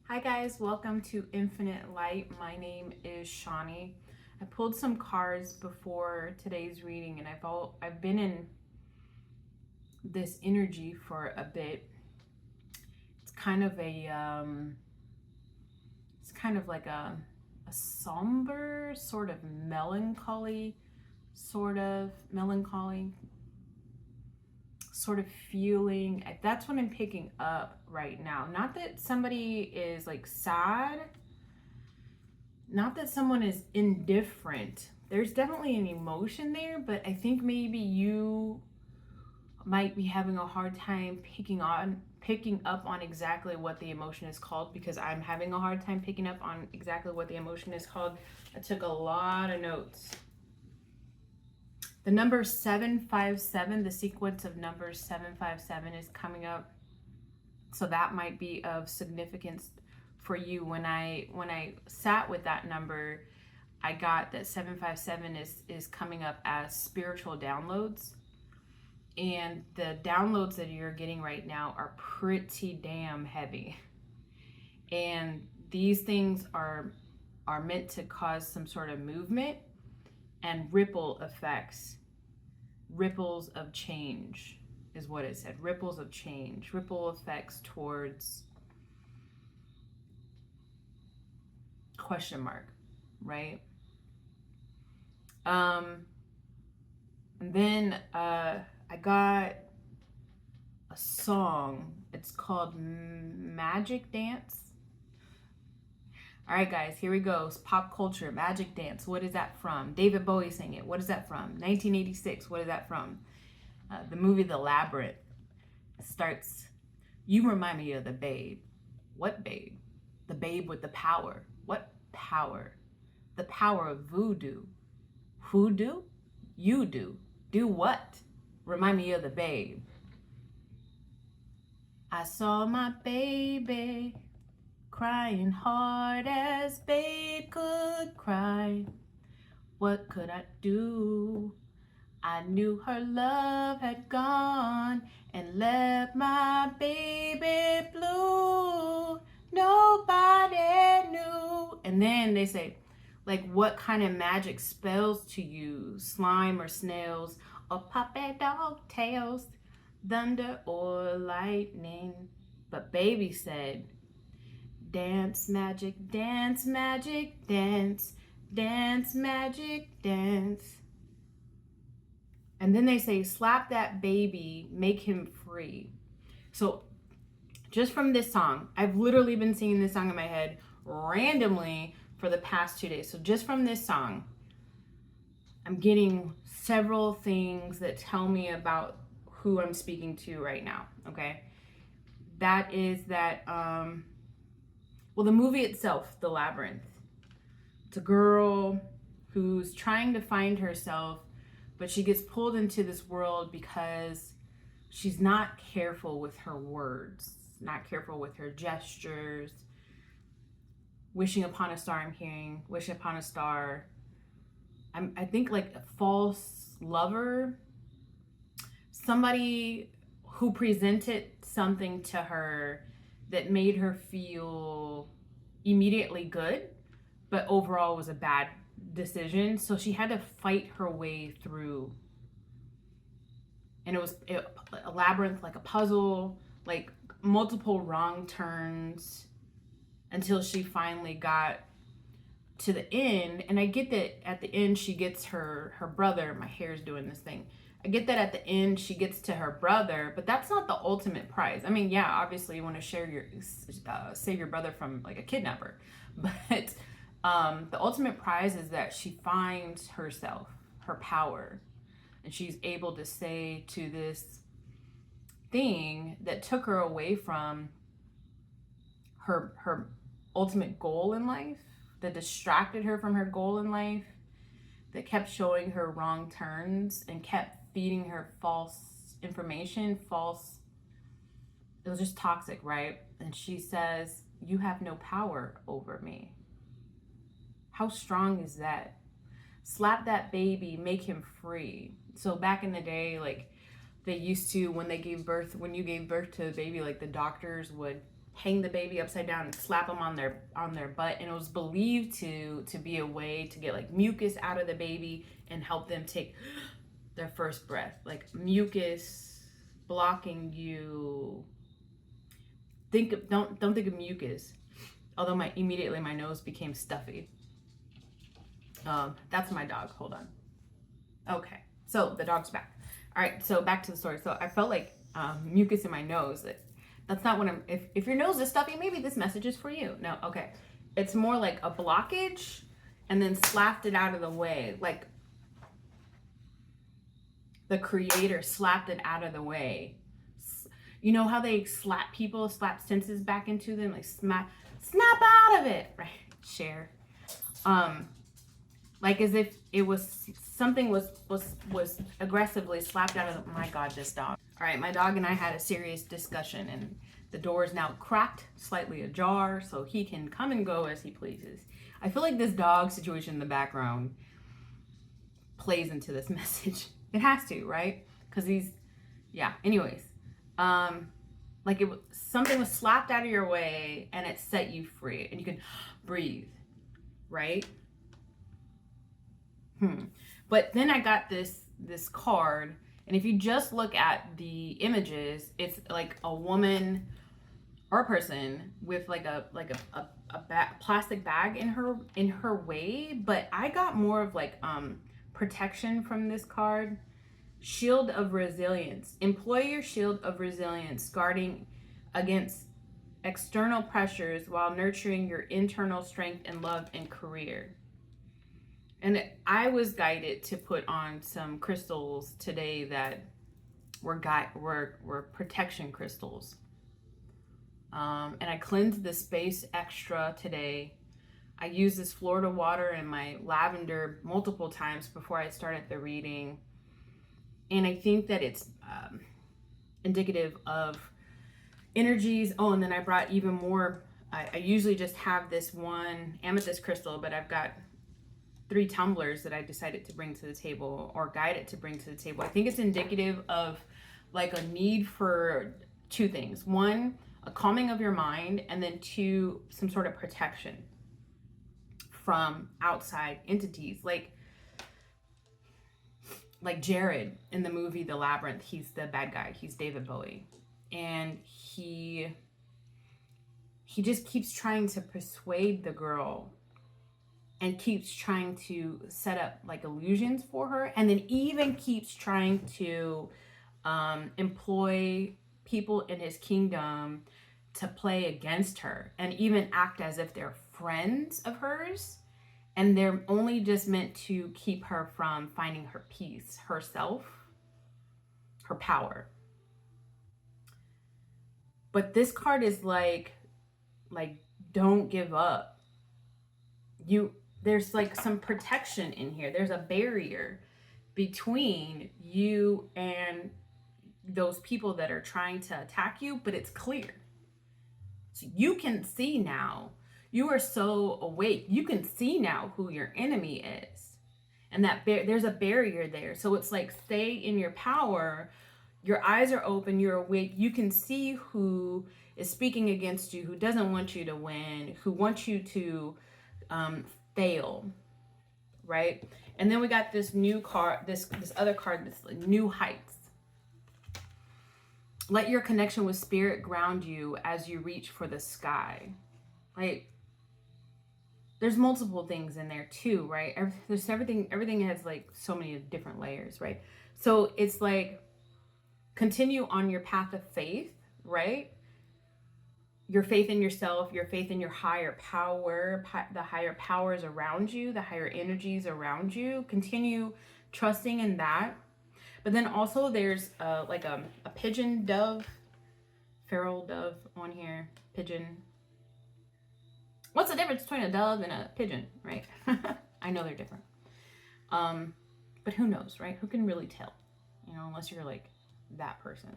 Hi guys, welcome to Infinite Light. My name is Shawnee. I pulled some cards before today's reading and I've been in this energy for a bit. It's kind of like a somber sort of melancholy sort of feeling. That's what I'm picking up right now. Not that somebody is like sad, not that someone is indifferent. There's definitely an emotion there, but I think maybe you might be having a hard time picking up on exactly what the emotion is called, because I'm having a hard time picking up on exactly what the emotion is called. I took a lot of notes. The number 757, the sequence of numbers 757 is coming up. So that might be of significance for you. When I sat with that number, I got that 757 is coming up as spiritual downloads. And the downloads that you're getting right now are pretty damn heavy. And these things are meant to cause some sort of movement and ripple effects. Ripples of change is what it said. Ripples of change. Ripple effects towards question mark, right? And then I got a song. It's called Magic Dance. All right, guys, here we go. It's pop culture, Magic Dance. What is that from? David Bowie sang it. What is that from? 1986. What is that from? The movie The Labyrinth starts, you remind me of the babe. What babe? The babe with the power. What power? The power of voodoo. Who do? You do. Do what? Remind me of the babe. I saw my baby crying hard as babe could cry. What could I do? I knew her love had gone and left my baby blue. Nobody knew. And then they say, like, what kind of magic spells to use? Slime or snails or puppet dog tails, thunder or lightning. But baby said, dance magic, dance magic, dance, dance magic, dance. And then they say, slap that baby, make him free. So just from this song, I've literally been singing this song in my head randomly for the past 2 days. So just from this song, I'm getting several things that tell me about who I'm speaking to right now, okay? That is that, well, the movie itself, The Labyrinth. It's a girl who's trying to find herself, but she gets pulled into this world because she's not careful with her words, not careful with her gestures. Wishing upon a star, I'm hearing. Wish upon a star. I think like a false lover. Somebody who presented something to her that made her feel immediately good, but overall was a bad decision. So she had to fight her way through. And it was a labyrinth, like a puzzle, like multiple wrong turns until she finally got to the end. And I get that at the end she gets her brother. My hair's doing this thing. I get that at the end she gets to her brother, but that's not the ultimate prize. I mean, yeah, obviously you want to save your brother from like a kidnapper, but the ultimate prize is that she finds herself, her power, and she's able to say to this thing that took her away from her ultimate goal in life, that distracted her from her goal in life, that kept showing her wrong turns and kept feeding her false information, it was just toxic, right? And she says, you have no power over me. How strong is that? Slap that baby, make him free. So back in the day, like they used to, when you gave birth to a baby, like the doctors would hang the baby upside down and slap them on their butt, and it was believed to be a way to get like mucus out of the baby and help them take their first breath. Like mucus blocking you. Don't think of mucus. Although immediately my nose became stuffy. That's my dog. Hold on. Okay, so the dog's back. All right, so back to the story. So I felt like mucus in my nose. That's not what I'm. If your nose is stuffy, maybe this message is for you. No, okay. It's more like a blockage, and then slapped it out of the way. Like the creator slapped it out of the way. You know how they slap people, slap senses back into them, like snap out of it, right? Share. Like as if it was something was aggressively slapped out of the, my God, this dog. All right, my dog and I had a serious discussion, and the door is now cracked, slightly ajar, so he can come and go as he pleases. I feel like this dog situation in the background plays into this message. It has to, right? Because anyways. Like something was slapped out of your way and it set you free and you can breathe, right? But then I got this card, and if you just look at the images, it's like a woman or a person with like a plastic bag in her way. But I got more of like protection from this card. Shield of resilience. Employ your shield of resilience, guarding against external pressures while nurturing your internal strength and love and career. And I was guided to put on some crystals today that were protection crystals. And I cleansed the space extra today. I used this Florida water and my lavender multiple times before I started the reading. And I think that it's indicative of energies. Oh, and then I brought even more. I usually just have this one amethyst crystal, but I've got 3 tumblers that I decided to bring to the table, or guided to bring to the table. I think it's indicative of like a need for 2 things. 1, a calming of your mind, and then 2, some sort of protection from outside entities. Like Jared in the movie The Labyrinth, he's the bad guy. He's David Bowie. And he just keeps trying to persuade the girl and keeps trying to set up like illusions for her, and then even keeps trying to employ people in his kingdom to play against her and even act as if they're friends of hers. And they're only just meant to keep her from finding her peace, herself, her power. But this card is like don't give up. There's like some protection in here. There's a barrier between you and those people that are trying to attack you, but it's clear. So you can see now. You are so awake. You can see now who your enemy is. And that there's a barrier there. So it's like, stay in your power. Your eyes are open. You're awake. You can see who is speaking against you, who doesn't want you to win, who wants you to fail, right? And then we got this new card, this other card, this like new heights. Let your connection with spirit ground you as you reach for the sky. Like, there's multiple things in there too, right? There's everything has like so many different layers, right? So it's like, continue on your path of faith, right? Your faith in yourself, your faith in your higher power, the higher powers around you, the higher energies around you. Continue trusting in that. But then also there's like a pigeon dove, feral dove on here, pigeon. What's the difference between a dove and a pigeon, right? I know they're different. But who knows, right? Who can really tell? You know, unless you're like that person.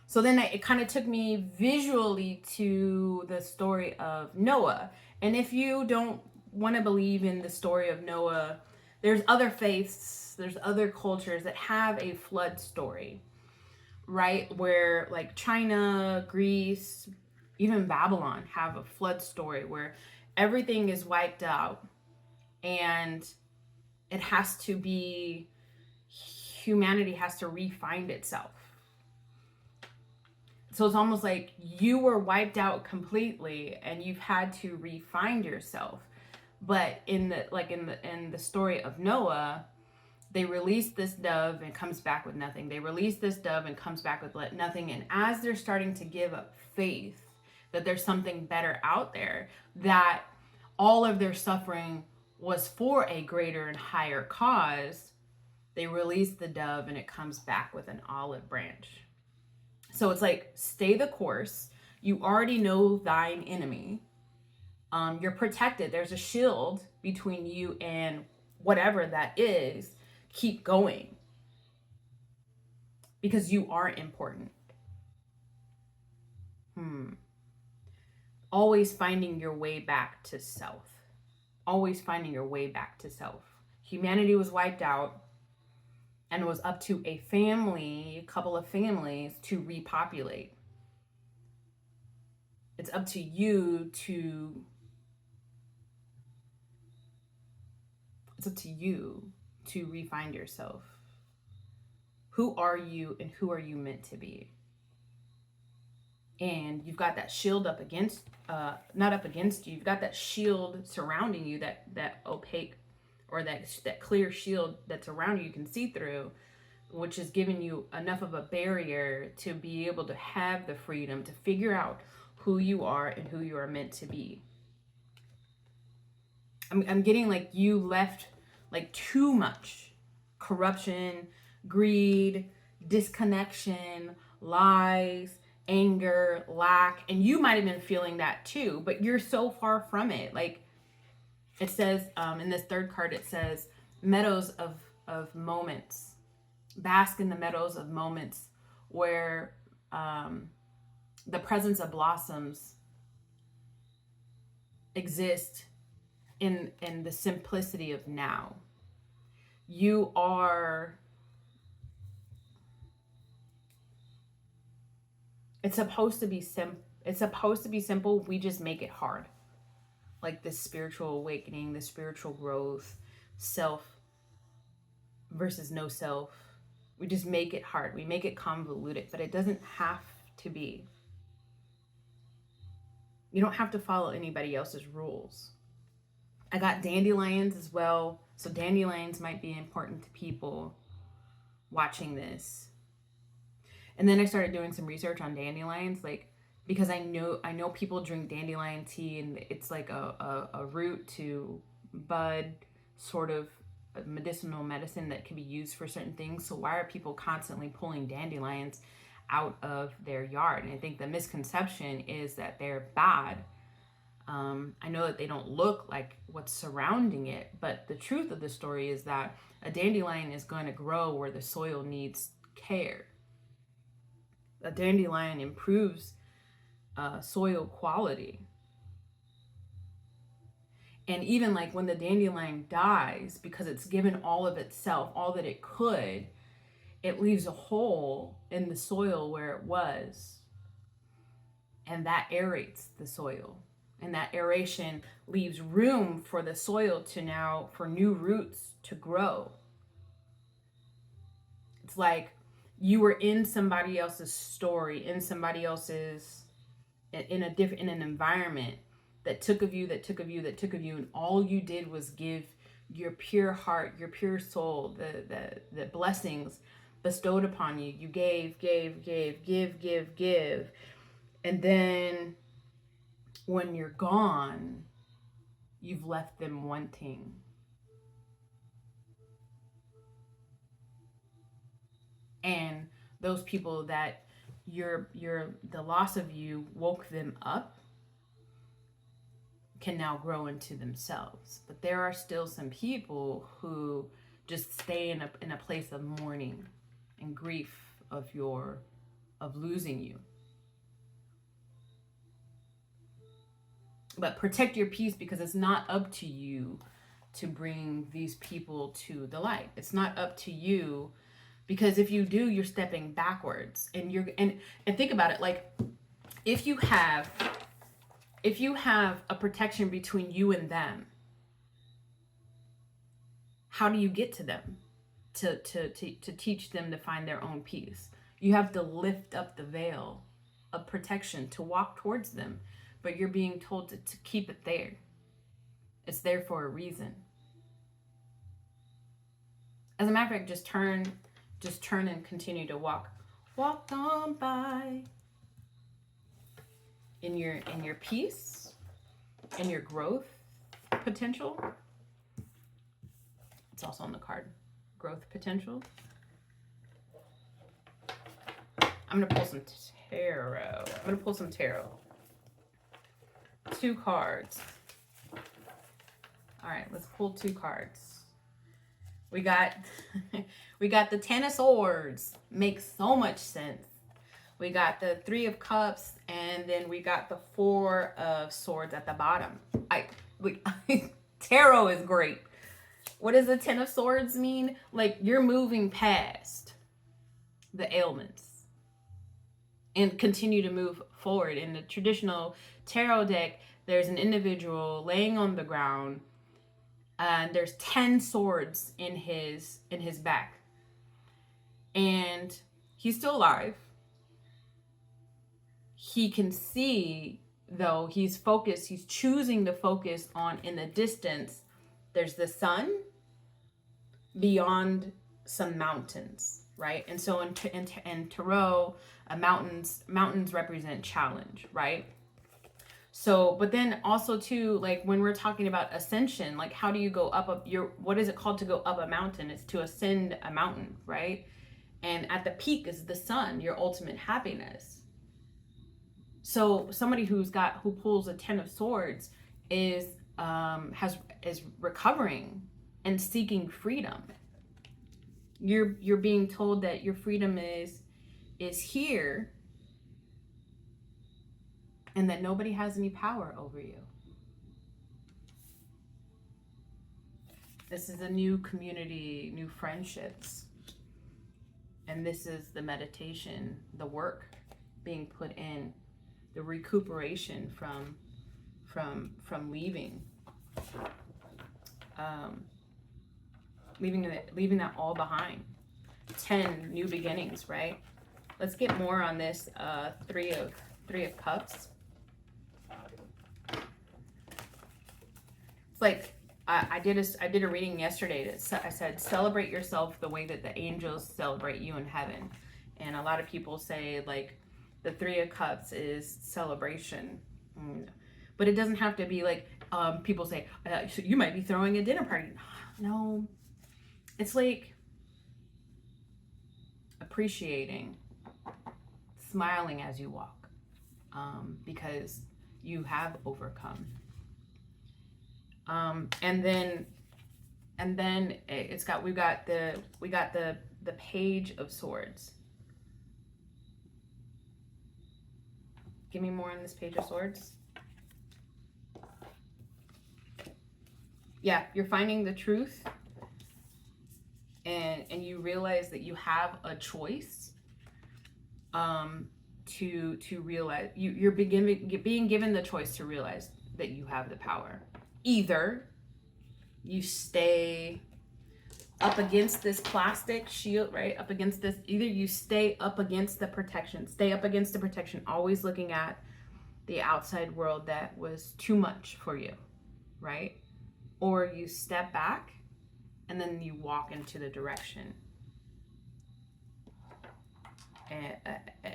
So then it kind of took me visually to the story of Noah. And if you don't want to believe in the story of Noah, there's other faiths, there's other cultures that have a flood story, right? Where like China, Greece, even Babylon have a flood story where everything is wiped out and it has to be, humanity has to re-find itself. So it's almost like you were wiped out completely and you've had to re-find yourself. But in the story of Noah, they release this dove and comes back with nothing. They release this dove and comes back with nothing. And as they're starting to give up faith that there's something better out there, that all of their suffering was for a greater and higher cause, they release the dove and it comes back with an olive branch. So it's like, stay the course. You already know thine enemy. You're protected. There's a shield between you and whatever that is. Keep going. Because you are important. Always finding your way back to self. Always finding your way back to self. Humanity was wiped out. And it was up to a couple of families to repopulate. It's up to you to re-find yourself. Who are you and who are you meant to be? And you've got that shield up against, not up against you, you've got that shield surrounding you, that opaque or that clear shield that's around you can see through, which is giving you enough of a barrier to be able to have the freedom to figure out who you are and who you are meant to be. I'm getting like you left like too much corruption, greed, disconnection, lies, anger, lack, and you might have been feeling that too, but you're so far from it. Like it says in this third card, it says meadows of moments. Bask in the meadows of moments where the presence of blossoms exist in the simplicity of now. You are, it's supposed to be simple. We just make it hard. Like this spiritual awakening, the spiritual growth, self versus no self. We just make it hard. We make it convoluted, but it doesn't have to be. You don't have to follow anybody else's rules. I got dandelions as well. So dandelions might be important to people watching this. And then I started doing some research on dandelions, like, because I know people drink dandelion tea and it's like a root to bud sort of medicinal medicine that can be used for certain things. So why are people constantly pulling dandelions out of their yard? And I think the misconception is that they're bad. I know that they don't look like what's surrounding it, but the truth of the story is that a dandelion is going to grow where the soil needs care. A dandelion improves soil quality. And even like when the dandelion dies, because it's given all of itself, all that it could, it leaves a hole in the soil where it was. And that aerates the soil. And that aeration leaves room for the soil for new roots to grow. It's like you were in somebody else's story, in somebody else's, in an environment that took of you, and all you did was give your pure heart, your pure soul, the blessings bestowed upon you. You gave, and then when you're gone, you've left them wanting. And those people that the loss of you woke them up can now grow into themselves. But there are still some people who just stay in a place of mourning and grief of losing you. But protect your peace, because it's not up to you to bring these people to the light. It's not up to you, because if you do, you're stepping backwards. And think about it, like if you have a protection between you and them, how do you get to them to teach them to find their own peace? You have to lift up the veil of protection to walk towards them, but you're being told to keep it there. It's there for a reason. As a matter of fact, just turn and continue to walk on by in your peace, in your growth potential. It's also on the card, growth potential. I'm gonna pull some tarot. 2 cards. All right, let's pull 2 cards. We got the 10 of Swords. Makes so much sense. We got the 3 of Cups, and then we got the 4 of Swords at the bottom. Tarot is great. What does the 10 of Swords mean? Like, you're moving past the ailments and continue to move forward. In the traditional tarot deck, there's an individual laying on the ground, and there's 10 swords in his back, and he's still alive. He can see, though, he's focused. He's choosing to focus on, in the distance, there's the sun beyond some mountains, right? And so in tarot, mountains represent challenge, right? So, but then also too, like when we're talking about ascension, like how do you go up what is it called to go up a mountain? It's to ascend a mountain, right? And at the peak is the sun, your ultimate happiness. So somebody who pulls a 10 of Swords is recovering and seeking freedom. You're being told that your freedom is here, and that nobody has any power over you. This is a new community, new friendships. And this is the meditation, the work being put in, the recuperation from leaving. Leaving that all behind. 10 new beginnings, right? Let's get more on this 3 of Cups. It's like I did a reading yesterday that I said, celebrate yourself the way that the angels celebrate you in heaven. And a lot of people say, like, the 3 of Cups is celebration. But it doesn't have to be like, people say, so you might be throwing a dinner party. No. It's like appreciating, smiling as you walk, because you have overcome. And then we got the Page of Swords. Give me more on this Page of Swords. Yeah, you're finding the truth, and you realize that you have a choice. To realize you're being given the choice to realize that you have the power. Either you stay up against this plastic shield, right? Up against this. Either you stay up against the protection. Always looking at the outside world that was too much for you, right? Or you step back and then you walk into the direction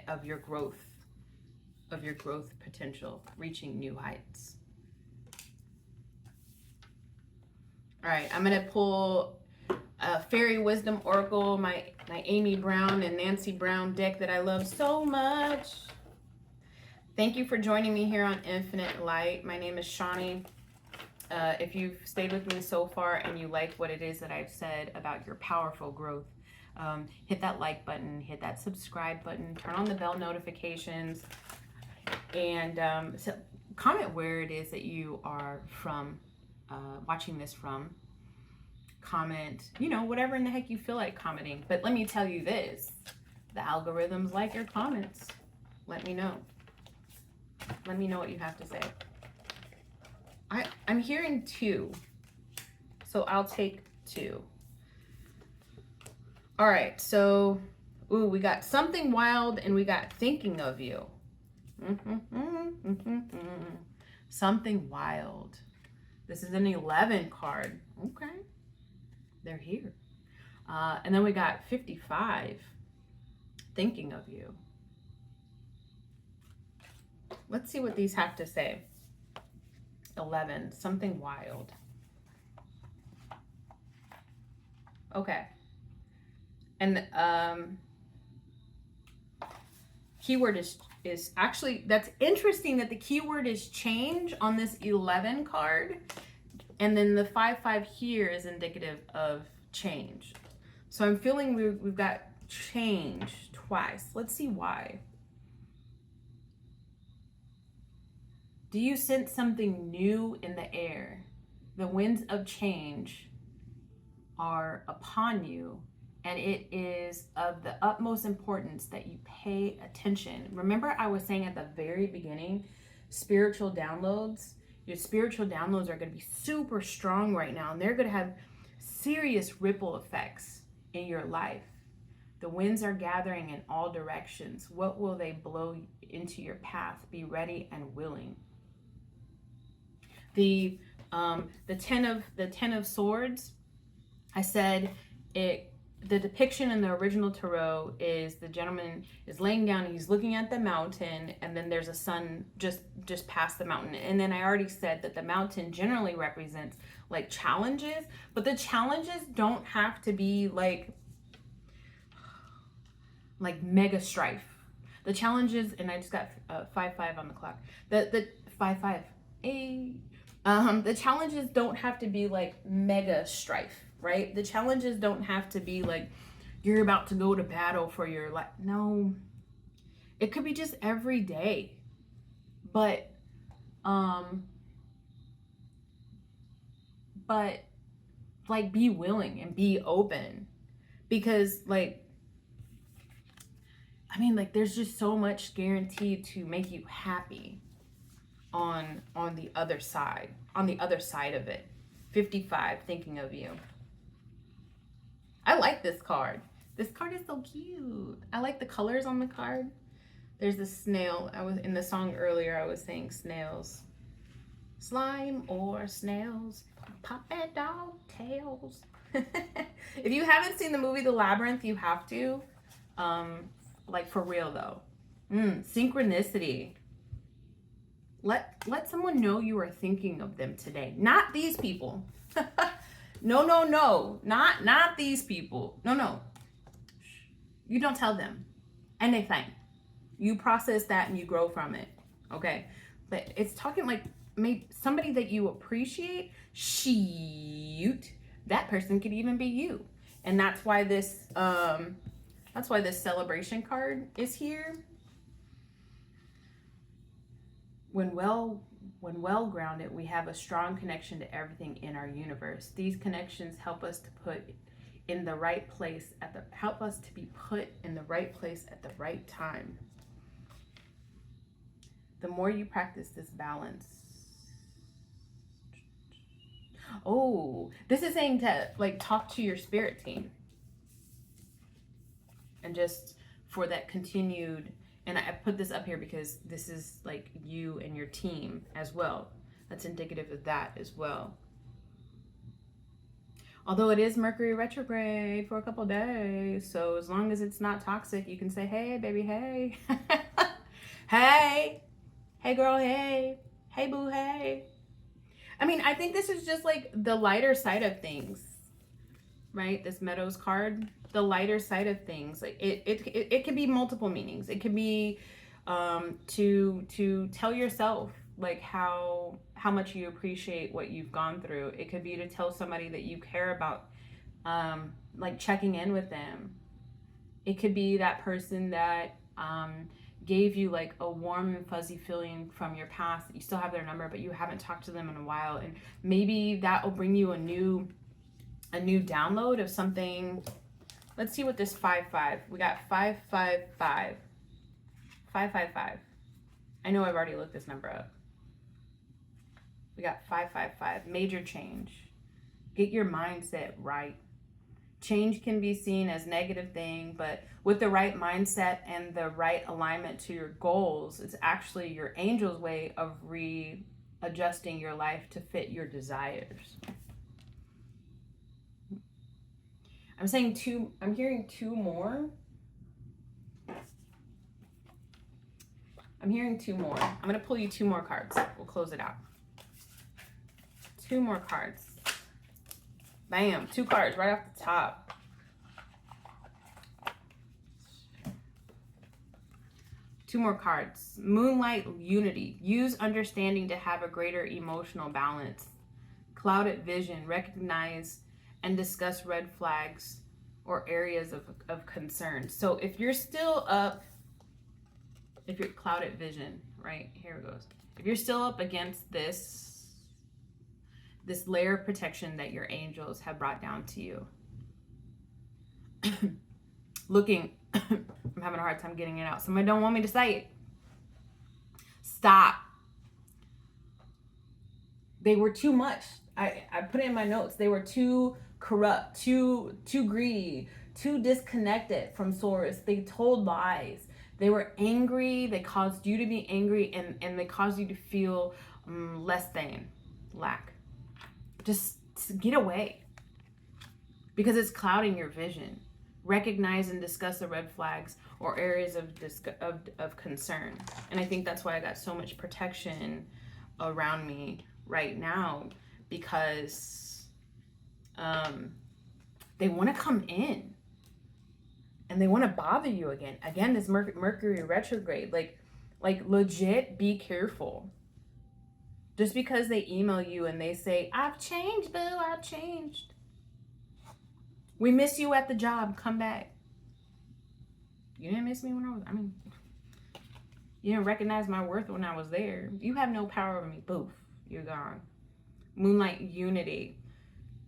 of your growth potential, reaching new heights. All right, I'm gonna pull a Fairy Wisdom Oracle, my Amy Brown and Nancy Brown deck that I love so much. Thank you for joining me here on Infinite Light. My name is Shawnee. If you've stayed with me so far and you like what it is that I've said about your powerful growth, hit that like button, hit that subscribe button, turn on the bell notifications, and so comment where it is that you are from, watching this from. Comment, whatever in the heck you feel like commenting. But let me tell you this, the algorithms like your comments. Let me know. Let me know what you have to say. I'm hearing 2. So I'll take 2. All right, so, ooh, we got something wild and we got thinking of you. Something wild. This is an 11 card. Okay. They're here. And then we got 55. Thinking of you. Let's see what these have to say. 11. Something wild. Okay. And keyword is actually, that's interesting that the keyword is change on this 11 card. And then the 5-5 here is indicative of change. So I'm feeling we've got change twice. Let's see why. Do you sense something new in the air? The winds of change are upon you, and it is of the utmost importance that you pay attention. Remember, I was saying at the very beginning, spiritual downloads. Your spiritual downloads are going to be super strong right now, and they're going to have serious ripple effects in your life. The winds are gathering in all directions. What will they blow into your path? Be ready and willing. The 10 of Swords, I said it. The depiction in the original tarot is the gentleman is laying down, he's looking at the mountain, and then there's a sun just past the mountain. And then I already said that the mountain generally represents like challenges, but the challenges don't have to be like mega strife. The challenges, and I just got 5-5 on the clock. The 5-5. The challenges don't have to be like mega strife. Right? The challenges don't have to be like you're about to go to battle for your life. No, it could be just every day. But like be willing and be open, because like, I mean, like there's just so much guaranteed to make you happy on the other side, of it. 55, thinking of you. I like this card. This card is so cute. I like the colors on the card. There's a snail. I was in the song earlier, I was saying snails. Slime or snails, puppy dog tails. If you haven't seen the movie The Labyrinth, you have to. Like for real though. Synchronicity. Let someone know you are thinking of them today. Not these people. No. Not these people. No. You don't tell them anything. You process that and you grow from it. Okay? But it's talking like maybe somebody that you appreciate. Shoot. That person could even be you. And that's why this celebration card is here. When well grounded, we have a strong connection to everything in our universe. These connections help us to put in the right place help us to be put in the right place at the right time. The more you practice this balance. Oh, this is saying to like talk to your spirit team. And just for that continued, and I put this up here because this is like you and your team as well. That's indicative of that as well. Although it is Mercury retrograde for a couple days, so as long as it's not toxic, you can say, hey, baby, hey. Hey, girl, hey. Hey, boo, hey. I mean, I think this is just like the lighter side of things, right? This Meadows card. The lighter side of things, like it could be multiple meanings. It could be to tell yourself like how much you appreciate what you've gone through. It could be to tell somebody that you care about, like checking in with them. It could be that person that gave you like a warm and fuzzy feeling from your past. You still have their number, but you haven't talked to them in a while, and maybe that will bring you a new download of something. Let's see what this 5-5. We got 5-5-5. 5-5-5. I know I've already looked this number up. We got 555, major change. Get your mindset right. Change can be seen as a negative thing, but with the right mindset and the right alignment to your goals, it's actually your angel's way of readjusting your life to fit your desires. I'm saying two, I'm hearing two more. I'm hearing two more. I'm going to pull you two more cards. We'll close it out. Two more cards. Bam, two cards right off the top. Two more cards. Moonlight unity. Use understanding to have a greater emotional balance. Clouded vision. Recognize and discuss red flags or areas of concern. So if you're still up, if you're clouded vision, right? Here it goes. If you're still up against this layer of protection that your angels have brought down to you. Looking, I'm having a hard time getting it out. Somebody don't want me to say it. Stop. They were too much. I put it in my notes. They were too corrupt, too greedy, too disconnected from source. They told lies. They were angry. They caused you to be angry, and they caused you to feel less than, lack. Just get away, because it's clouding your vision. Recognize and discuss the red flags or areas of concern. And I think that's why I got so much protection around me right now, because they want to come in and they want to bother you again. Again, this Mercury retrograde, like legit, be careful. Just because they email you and they say, I've changed, boo, I've changed. We miss you at the job, come back. You didn't miss me when you didn't recognize my worth when I was there. You have no power over me, boof, you're gone. Moonlight unity.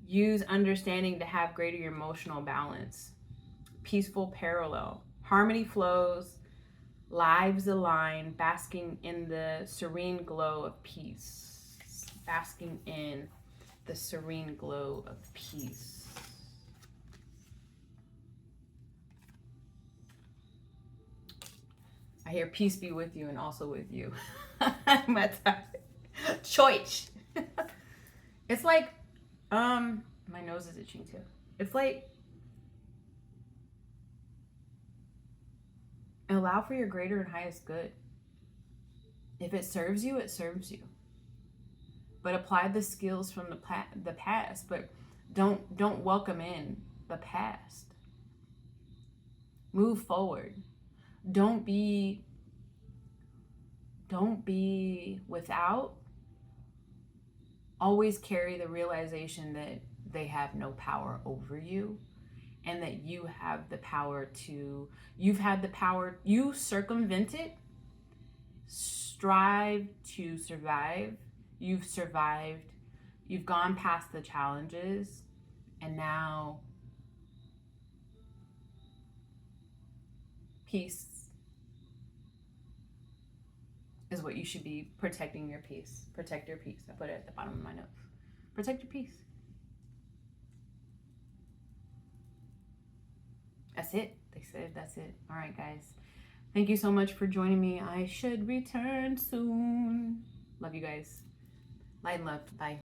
Use understanding to have greater emotional balance. Peaceful parallel. Harmony flows. Lives align, basking in the serene glow of peace. Basking in the serene glow of peace. I hear peace be with you and also with you. Choice. It's like, my nose is itching too. It's like, allow for your greater and highest good. If it serves you, it serves you. But apply the skills from the past, but don't welcome in the past. Move forward. Don't be without. Always carry the realization that they have no power over you, and that you have the power to, you circumvented, strive to survive. You've survived. You've gone past the challenges, and now peace is what you should be protecting. Your peace. Protect your peace. I put it at the bottom of my notes. Protect your peace. That's it. They said that's it. All right, guys. Thank you so much for joining me. I should return soon. Love you guys. Light and love. Bye.